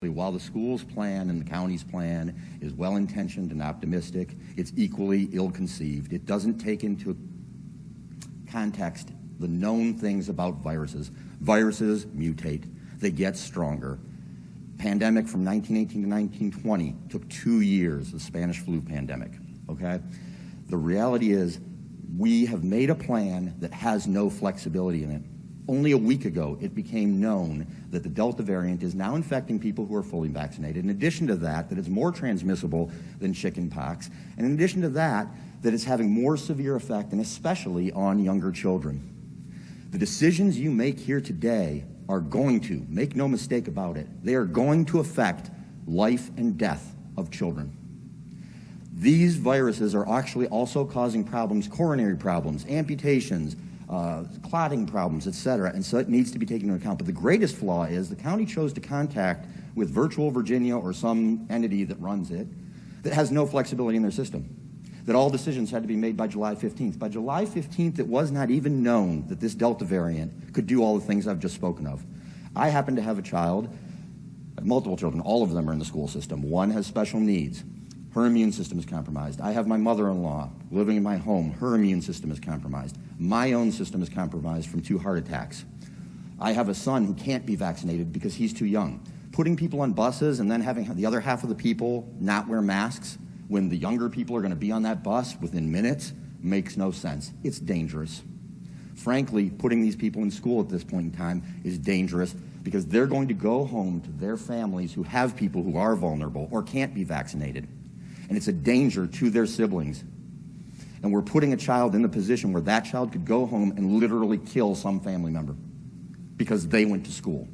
While the school's plan and the county's plan is well-intentioned and optimistic, it's equally ill-conceived. It doesn't take into context the known things about viruses. Viruses mutate. They get stronger. Pandemic from 1918 to 1920 took 2 years, the Spanish flu pandemic, okay? The reality is we have made a plan that has no flexibility in it. Only a week ago, it became known that the Delta variant is now infecting people who are fully vaccinated. In addition to that, that it's more transmissible than chickenpox. And in addition to that, that it's having more severe effect, and especially on younger children. The decisions you make here today are going to, make no mistake about it, they are going to affect life and death of children. These viruses are actually also causing problems, coronary problems, amputations, clotting problems, etc., and so it needs to be taken into account. But the greatest flaw is the county chose to contact with Virtual Virginia or some entity that runs it that has no flexibility in their system, that all decisions had to be made by July 15th. By July 15th, it was not even known that this Delta variant could do all the things I've just spoken of. I happen to have a child, multiple children, all of them are in the school system. One has special needs. Her immune system is compromised. I have my mother-in-law living in my home. Her immune system is compromised. My own system is compromised from 2 heart attacks. I have a son who can't be vaccinated because he's too young. Putting people on buses and then having the other half of the people not wear masks when the younger people are going to be on that bus within minutes makes no sense. It's dangerous. Frankly, putting these people in school at this point in time is dangerous because they're going to go home to their families who have people who are vulnerable or can't be vaccinated. And it's a danger to their siblings. And we're putting a child in the position where that child could go home and literally kill some family member because they went to school.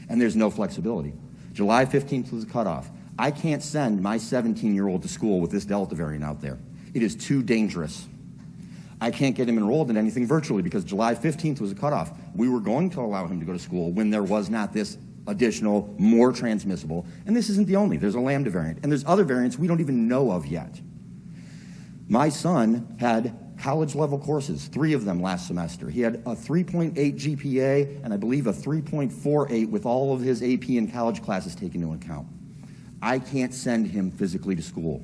And there's no flexibility. July 15th was the cutoff. I can't send my 17-year-old to school with this Delta variant out there. It is too dangerous. I can't get him enrolled in anything virtually because July 15th was the cutoff. We were going to allow him to go to school when there was not this additional, more transmissible, and this isn't the only. There's a Lambda variant, and there's other variants we don't even know of yet. My son had college-level courses, 3 of them last semester. He had a 3.8 GPA, and I believe a 3.48 with all of his AP and college classes taken into account. I can't send him physically to school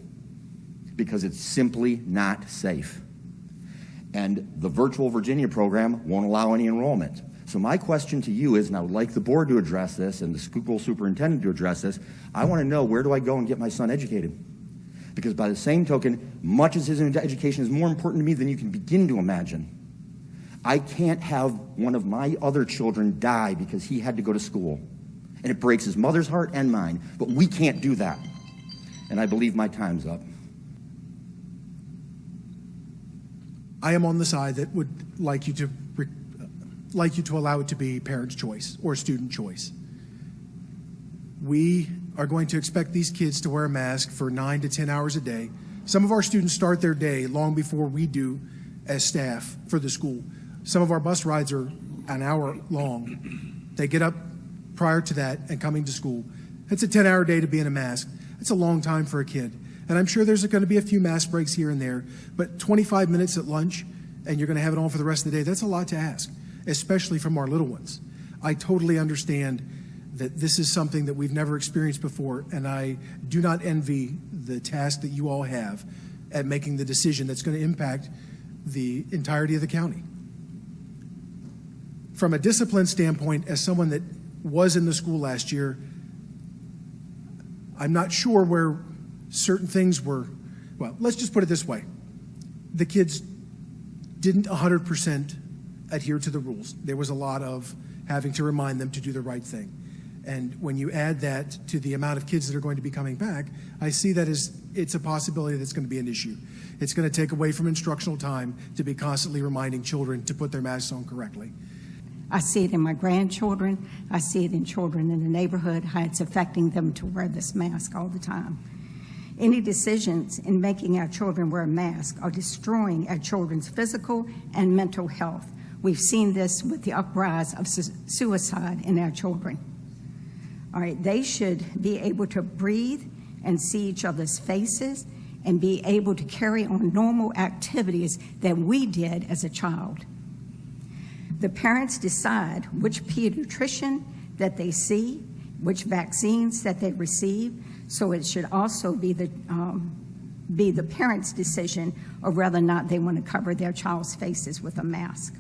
because it's simply not safe. And the Virtual Virginia program won't allow any enrollment. So my question to you is, and I would like the board to address this and the school superintendent to address this, I want to know, where do I go and get my son educated? Because by the same token, much as his education is more important to me than you can begin to imagine. I can't have one of my other children die because he had to go to school. And it breaks his mother's heart and mine, but we can't do that. And I believe my time's up. I am on the side that would like you to allow it to be parents' choice or student choice. We are going to expect these kids to wear a mask for 9 to 10 hours a day. Some of our students start their day long before we do as staff for the school. Some of our bus rides are an hour long. They get up prior to that and coming to school. It's a 10-hour day to be in a mask. It's a long time for a kid. And I'm sure there's going to be a few mask breaks here and there, but 25 minutes at lunch and you're going to have it on for the rest of the day, that's a lot to ask, especially from our little ones. I totally understand that this is something that we've never experienced before, and I do not envy the task that you all have at making the decision that's going to impact the entirety of the county. From a discipline standpoint, as someone that was in the school last year, I'm not sure where certain things were, well, let's just put it this way. The kids didn't 100% adhere to the rules. There was a lot of having to remind them to do the right thing. And when you add that to the amount of kids that are going to be coming back, I see that as it's a possibility that's going to be an issue. It's going to take away from instructional time to be constantly reminding children to put their masks on correctly. I see it in my grandchildren. I see it in children in the neighborhood, how it's affecting them to wear this mask all the time. Any decisions in making our children wear a mask are destroying our children's physical and mental health. We've seen this with the uprise of suicide in our children. All right, they should be able to breathe and see each other's faces and be able to carry on normal activities that we did as a child. The parents decide which pediatrician that they see which vaccines that they receive, so it should also be the parent's decision of whether or not they want to cover their child's faces with a mask.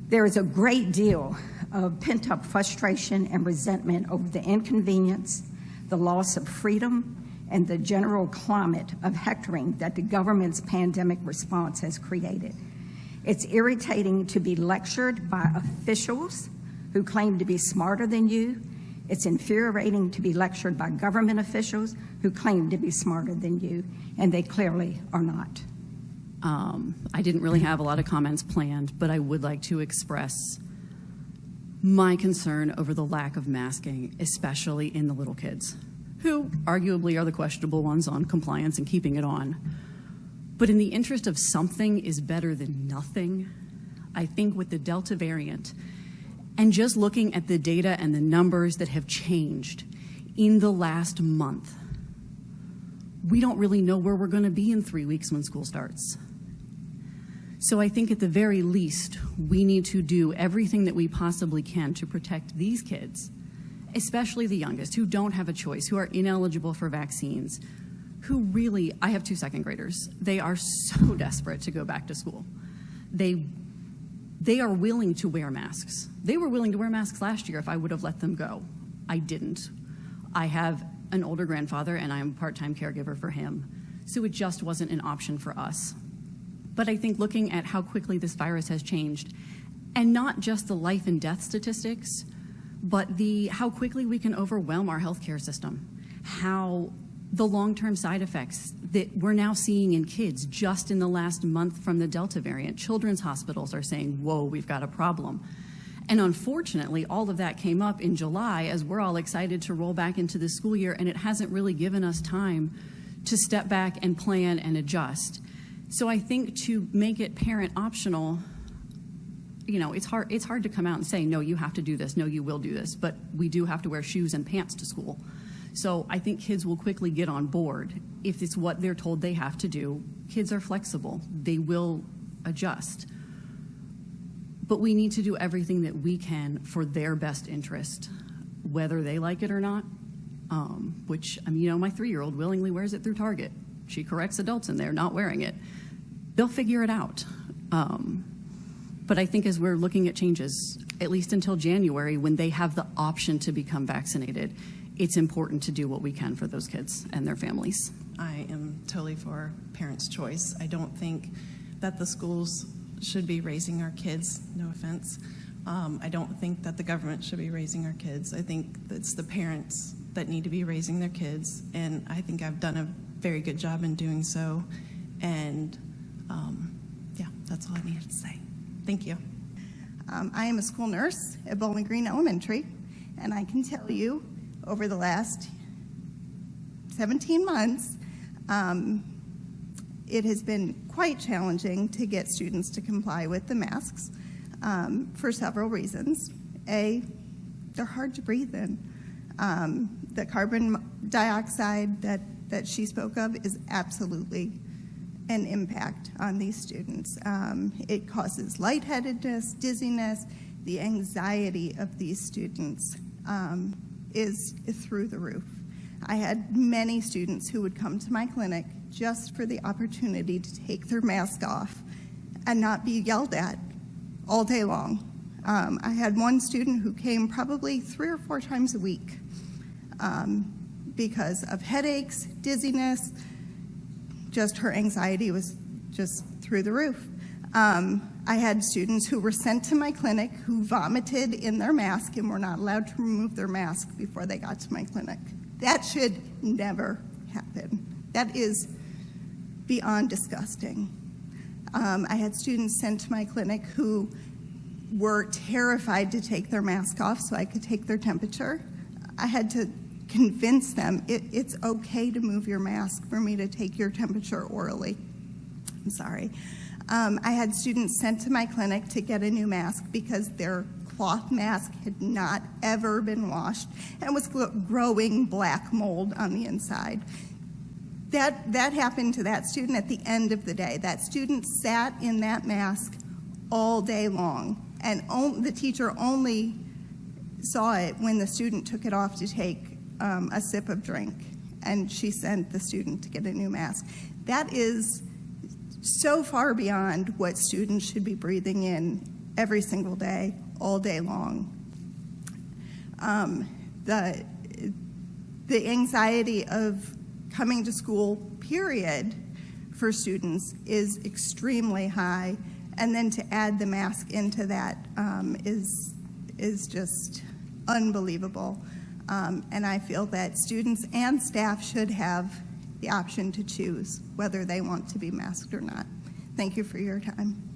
There is a great deal of pent-up frustration and resentment over the inconvenience, the loss of freedom, and the general climate of hectoring that the government's pandemic response has created. It's irritating to be lectured by officials who claim to be smarter than you. It's infuriating to be lectured by government officials who claim to be smarter than you, and they clearly are not. I didn't really have a lot of comments planned, but I would like to express my concern over the lack of masking, especially in the little kids, who arguably are the questionable ones on compliance and keeping it on. But in the interest of something is better than nothing, I think with the Delta variant, and just looking at the data and the numbers that have changed in the last month, we don't really know where we're going to be in 3 weeks when school starts. So I think at the very least, we need to do everything that we possibly can to protect these kids, especially the youngest, who don't have a choice, who are ineligible for vaccines, who really, I have 2 second graders. They are so desperate to go back to school. They are willing to wear masks. They were willing to wear masks last year if I would have let them go. I didn't. I have an older grandfather, and I am a part-time caregiver for him, so it just wasn't an option for us. But I think looking at how quickly this virus has changed, and not just the life and death statistics, but how quickly we can overwhelm our healthcare system, how the long-term side effects that we're now seeing in kids just in the last month from the Delta variant. Children's hospitals are saying, whoa, we've got a problem. And unfortunately, all of that came up in July as we're all excited to roll back into the school year, and it hasn't really given us time to step back and plan and adjust. So I think to make it parent optional, it's hard to come out and say, no, you have to do this, no, you will do this, but we do have to wear shoes and pants to school. So I think kids will quickly get on board. If it's what they're told they have to do, kids are flexible. They will adjust. But we need to do everything that we can for their best interest, whether they like it or not, which, my 3-year-old willingly wears it through Target. She corrects adults in there not wearing it. They'll figure it out. But I think as we're looking at changes, at least until January, when they have the option to become vaccinated, it's important to do what we can for those kids and their families. I am totally for parents' choice. I don't think that the schools should be raising our kids, no offense. I don't think that the government should be raising our kids. I think it's the parents that need to be raising their kids, and I think I've done a very good job in doing so. And that's all I needed to say. Thank you. I am a school nurse at Bowling Green Elementary, and I can tell you over the last 17 months, it has been quite challenging to get students to comply with the masks for several reasons. A, they're hard to breathe in. The carbon dioxide that she spoke of is absolutely an impact on these students. It causes lightheadedness, dizziness. The anxiety of these students is through the roof. I had many students who would come to my clinic just for the opportunity to take their mask off and not be yelled at all day long. I had one student who came probably 3 or 4 times a week because of headaches, dizziness, just her anxiety was just through the roof. I had students who were sent to my clinic who vomited in their mask and were not allowed to remove their mask before they got to my clinic. That should never happen. That is beyond disgusting. I had students sent to my clinic who were terrified to take their mask off so I could take their temperature. I had to convince them it's okay to move your mask for me to take your temperature orally. I'm sorry. I had students sent to my clinic to get a new mask because their cloth mask had not ever been washed and was growing black mold on the inside. That happened to that student at the end of the day. That student sat in that mask all day long, and the teacher only saw it when the student took it off to take a sip of drink, and she sent the student to get a new mask. That is so far beyond what students should be breathing in every single day, all day long. The anxiety of coming to school, period, for students is extremely high, and then to add the mask into that is just unbelievable. And I feel that students and staff should have the option to choose whether they want to be masked or not. Thank you for your time.